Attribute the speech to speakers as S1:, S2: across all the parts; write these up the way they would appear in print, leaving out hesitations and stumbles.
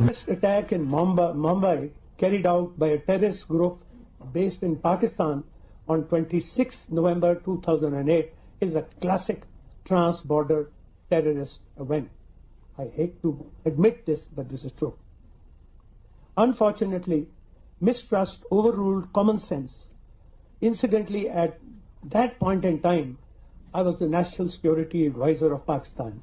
S1: This attack in Mumbai, carried out by a terrorist group based in Pakistan on 26 November 2008, is a classic trans-border terrorist event. I hate to admit this, but this is true. Unfortunately, mistrust overruled common sense. Incidentally, at that point in time, I was the National Security Advisor of Pakistan.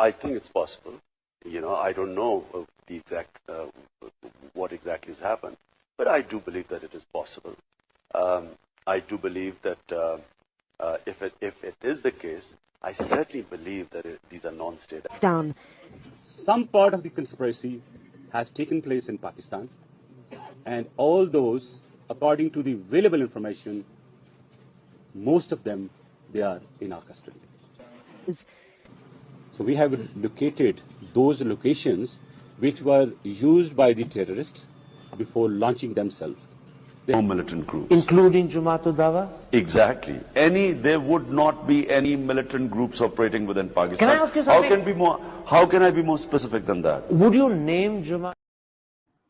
S2: I think it's possible. I don't know the exact what exactly has happened, but I do believe that it is possible. I do believe that if it is the case, I certainly believe that these are non-state.
S3: Some part of the conspiracy has taken place in Pakistan, and all those, according to the available information, most of them, they are in our custody. So we have located those locations which were used by the terrorists before launching themselves.
S2: No militant groups.
S4: Including Jamaat Dawa?
S2: Exactly. There would not be any militant groups operating within Pakistan.
S4: Can I ask you something?
S2: How can I be more specific than that?
S4: Would you name Jamaat?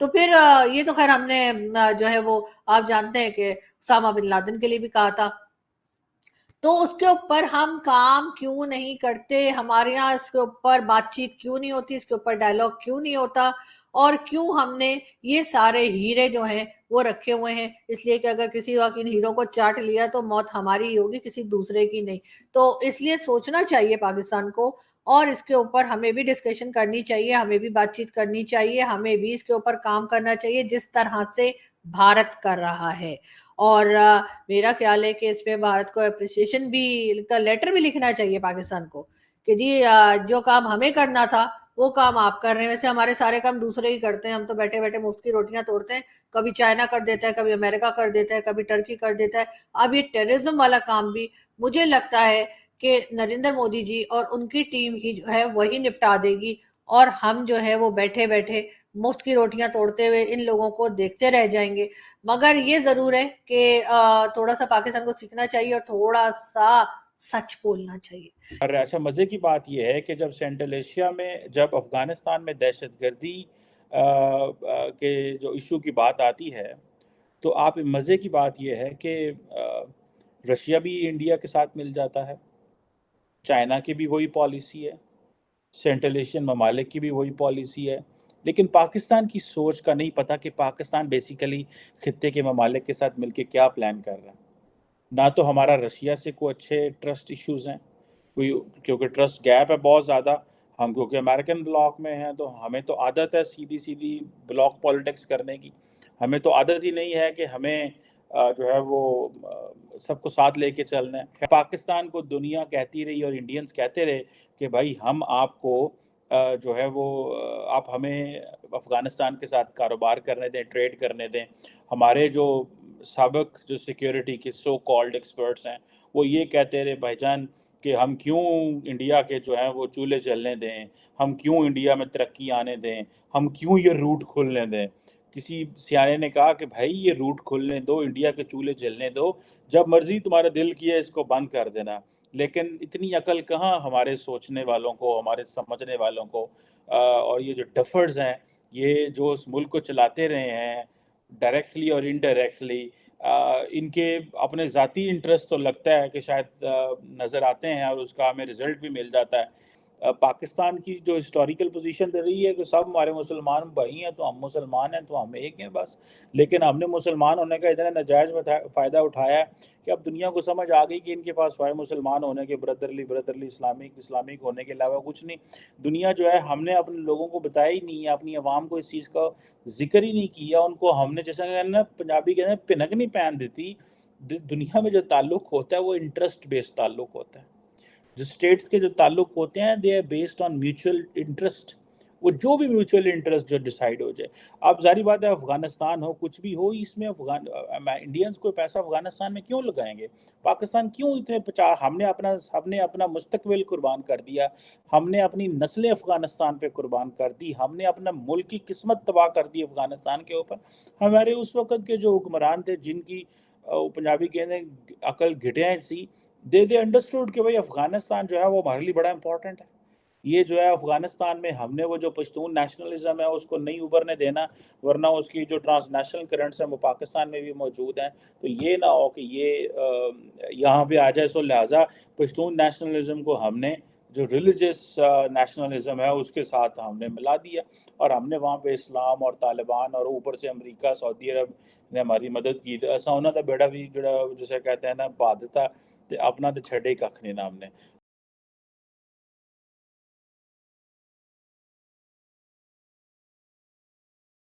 S5: تو پھر یہ تو خیر ہم نے جو ہے وہ آپ جانتے ہیں کہ اسامہ بن لادن کے لیے بھی کہا تھا، تو اس کے اوپر ہم کام کیوں نہیں کرتے؟ ہمارے یہاں اس کے اوپر بات چیت کیوں نہیں ہوتی؟ اس کے اوپر ڈائلاگ کیوں نہیں ہوتا؟ اور کیوں ہم نے یہ سارے ہیرے جو ہیں وہ رکھے ہوئے ہیں؟ اس لیے کہ اگر کسی وقت ان ہیروں کو چاٹ لیا تو موت ہماری ہی ہوگی، کسی دوسرے کی نہیں۔ تو اس لیے سوچنا چاہیے پاکستان کو، اور اس کے اوپر ہمیں بھی ڈسکشن کرنی چاہیے، ہمیں بھی بات چیت کرنی چاہیے، ہمیں بھی اس کے اوپر کام کرنا چاہیے جس طرح سے بھارت کر رہا ہے۔ اور میرا خیال ہے کہ اس پہ بھارت کو اپریسیشن بھی کا لیٹر بھی لکھنا چاہیے پاکستان کو کہ جی جو کام ہمیں کرنا تھا وہ کام آپ کر رہے ہیں۔ ویسے ہمارے سارے کام دوسرے ہی کرتے ہیں، ہم تو بیٹھے بیٹھے مفت کی روٹیاں توڑتے ہیں، کبھی چائنا کر دیتا ہے، کبھی امریکہ کر دیتا ہے، کبھی ٹرکی کر دیتا ہے۔ اب یہ ٹیررزم والا کام بھی مجھے لگتا ہے کہ نریندر مودی جی اور ان کی ٹیم ہی جو ہے وہی نپٹا دے گی، اور ہم جو ہے وہ بیٹھے بیٹھے مفت کی روٹیاں توڑتے ہوئے ان لوگوں کو دیکھتے رہ جائیں گے۔ مگر یہ ضرور ہے کہ تھوڑا سا پاکستان کو سیکھنا چاہیے اور تھوڑا سا سچ بولنا چاہیے۔
S6: اور اچھا مزے کی بات یہ ہے کہ جب سینٹرل ایشیا میں، جب افغانستان میں دہشت گردی کے جو ایشو کی بات آتی ہے، تو آپ مزے کی بات یہ ہے کہ رشیا بھی انڈیا کے ساتھ مل جاتا ہے، چائنا کی بھی وہی پالیسی ہے، سینٹرل ایشین ممالک کی بھی وہی پالیسی ہے، لیکن پاکستان کی سوچ کا نہیں پتہ کہ پاکستان بیسیکلی خطے کے ممالک کے ساتھ مل کے کیا پلان کر رہا ہے۔ نہ تو ہمارا رشیا سے کوئی اچھے ٹرسٹ ایشوز ہیں، کیونکہ ٹرسٹ گیپ ہے بہت زیادہ، ہم کیونکہ امریکن بلاک میں ہیں تو ہمیں تو عادت ہے سیدھی بلاک پالیٹکس کرنے کی، ہمیں تو عادت ہی نہیں ہے کہ ہمیں جو ہے وہ سب کو ساتھ لے کے چلنا ہے۔ پاکستان کو دنیا کہتی رہی اور انڈینز کہتے رہے کہ بھائی ہم آپ کو جو ہے وہ آپ ہمیں افغانستان کے ساتھ کاروبار کرنے دیں، ٹریڈ کرنے دیں۔ ہمارے جو سابق جو سیکیورٹی کے سو کالڈ ایکسپرٹس ہیں وہ یہ کہتے رہے بھائی جان کہ ہم کیوں انڈیا کے جو ہیں وہ چولہے جلنے دیں، ہم کیوں انڈیا میں ترقی آنے دیں، ہم کیوں یہ روٹ کھولنے دیں۔ کسی سیانے نے کہا کہ بھائی یہ روٹ کھولنے دو، انڈیا کے چولہے جلنے دو، جب مرضی تمہارا دل کیا اس کو بند کر دینا۔ لیکن اتنی عقل کہاں ہمارے سوچنے والوں کو، ہمارے سمجھنے والوں کو، اور یہ جو ڈفرز ہیں یہ جو اس ملک کو چلاتے رہے ہیں ڈائریکٹلی اور انڈائریکٹلی، ان کے اپنے ذاتی انٹرسٹ تو لگتا ہے کہ شاید نظر آتے ہیں اور اس کا ہمیں رزلٹ بھی مل جاتا ہے۔ پاکستان کی جو ہسٹوریکل پوزیشن رہی ہے کہ سب ہمارے مسلمان بھائی ہیں تو ہم مسلمان ہیں تو ہم ایک ہیں بس، لیکن ہم نے مسلمان ہونے کا اتنا ناجائز فائدہ اٹھایا ہے کہ اب دنیا کو سمجھ آ گئی کہ ان کے پاس سوائے مسلمان ہونے کے بردرلی اسلامک ہونے کے علاوہ کچھ نہیں۔ دنیا جو ہے ہم نے اپنے لوگوں کو بتایا ہی نہیں ہے، اپنی عوام کو اس چیز کا ذکر ہی نہیں کیا، ان کو ہم نے جیسا کہ پنجابی کہتے ہیں پنک نہیں پہن دیتی۔ دنیا میں جو تعلق ہوتا ہے وہ انٹرسٹ بیسڈ تعلق ہوتا ہے۔ جو اسٹیٹس کے جو تعلق ہوتے ہیں they are based on mutual interest, وہ جو بھی میوچل انٹرسٹ جو ڈیسائیڈ ہو جائے۔ اب ظاہری بات ہے افغانستان ہو کچھ بھی ہو، اس میں انڈینز کوئی پیسہ افغانستان میں کیوں لگائیں گے؟ پاکستان کیوں اتنے ہم نے اپنا مستقبل قربان کر دیا، ہم نے اپنی نسلیں افغانستان پہ قربان کر دی، ہم نے اپنا ملک کی قسمت تباہ کر دی افغانستان کے اوپر۔ ہمارے اس وقت کے جو حکمران تھے جن کی پنجابی کہتے ہیں عقل گھٹیاں سی، دے انڈرسٹوڈ کہ بھائی افغانستان جو ہے وہ ہمارے لیے بڑا امپورٹنٹ ہے۔ یہ جو ہے افغانستان میں ہم نے وہ جو پشتون نیشنلزم ہے اس کو نہیں ابھرنے دینا، ورنہ اس کی جو ٹرانس نیشنل کرنٹس ہیں وہ پاکستان میں بھی موجود ہیں۔ تو یہ نہ ہو کہ یہ یہاں پہ آ جائے، سو لہٰذا پشتون نیشنلزم کو ہم نے جو ریلیجس نیشنلزم ہے اس کے ساتھ ہم نے ملا دیا، اور ہم نے وہاں پہ اسلام اور طالبان اور اوپر سے امریکہ سعودی عرب نے ہماری مدد کی۔ ایسا ہونا تھا بیڑا بھی جڑا جسے کہتے ہیں نا بادتا تے اپنا تو چھڑے کھ نہیں نا ہم نے۔